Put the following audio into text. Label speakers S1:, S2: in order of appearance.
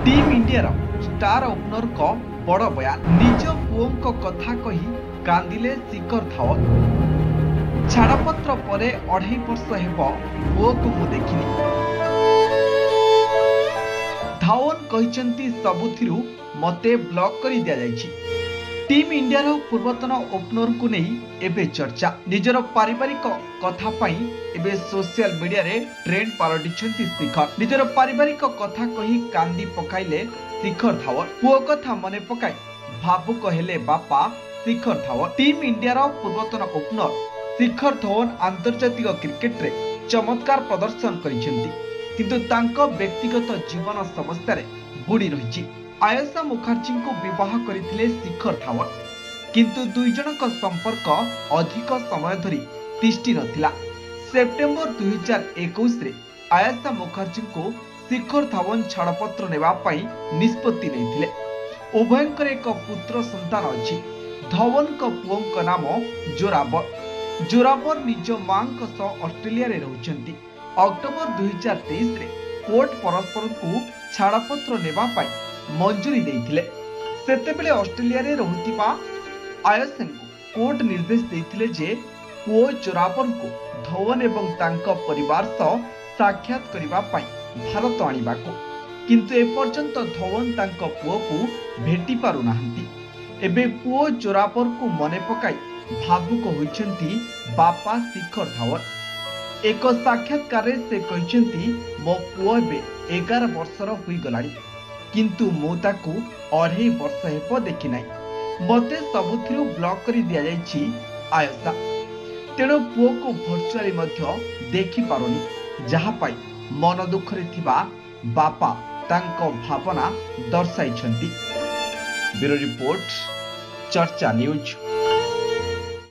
S1: Team India star opener को बड़ बयान निज पुओं कथा कही कांदिले शिखर धवन। छाड़पत्र पर 2.5 वर्ष हेब पुओ को मु देखिनी। धवन कहते सबुथिरु मते ब्लॉक कर दिया जायछि। टीम इंडिया पूर्वतन ओपनर को नहीं एबे चर्चा। निजर पारिवारिक कथा पाई एबे सोशल मीडिया रे ट्रेंड पालटिछंती शिखर। निजर पारिवारिक कथा कही कांदी पकाइले शिखर धवन। पुओ कथा मने पकाई भावुक हेले बापा शिखर धवन। टीम इंडिया पूर्वतन ओपनर शिखर धवन आंतर्जातिक क्रिकेट रे चमत्कार प्रदर्शन करिसेंती, किंतु तांको व्यक्तिगत जीवन समस्या रे बुड़ी रहिछि। आयशा मुखर्जी को विवाह करथिले शिखर धवन, किंतु दुई जनक संपर्क अधिक समय धरी तिष्ठि नथिला। सेप्टेम्बर 2021 रे आयशा मुखर्जी को शिखर धवन छाड़पत्र नेबा पई निष्पत्ति नैथिले। उभयंकर एक पुत्र संतान अछि। धवन को पुओं नाम जोरावर। जोरावर निज मां सह ऑस्ट्रेलिया रे रहउछंती। अक्टोबर 2023 रे कोर्ट परस्पर को छाड़पत्र नेबा पई मंजूरी देइथिले। सेतेबेले ऑस्ट्रेलिया रे रहुतिबा आयसन को कोर्ट निर्देश देइथिले जे पुओ जोरावर को धवन एवं तांको परिवार सह साक्षात करिबा पई भारत आनिबाको, किंतु ए पर्यंत धवन तांको पुओ को भेटी पारु नाहंती। एबे पुओ जोरावर को मने पकाई भावुक होइछंती बापा शिखर धवन। एक साक्षात्कार रे से कहिछंती मो पुओ एबे 11 वर्षर होई गलानी, किंतु मु ताकू 2.5 वर्ष हेब देखि नाई। मते सबुथिरु ब्लॉक करि दिया जायछि आयशा। तेणु पुओ को भर्चुआली मध्य देखि पारोनी, जहा पाई मन दुख रे थिबा बापा तांको भावना दर्शाइछंती। ब्यूरो रिपोर्ट, चर्चा न्यूज।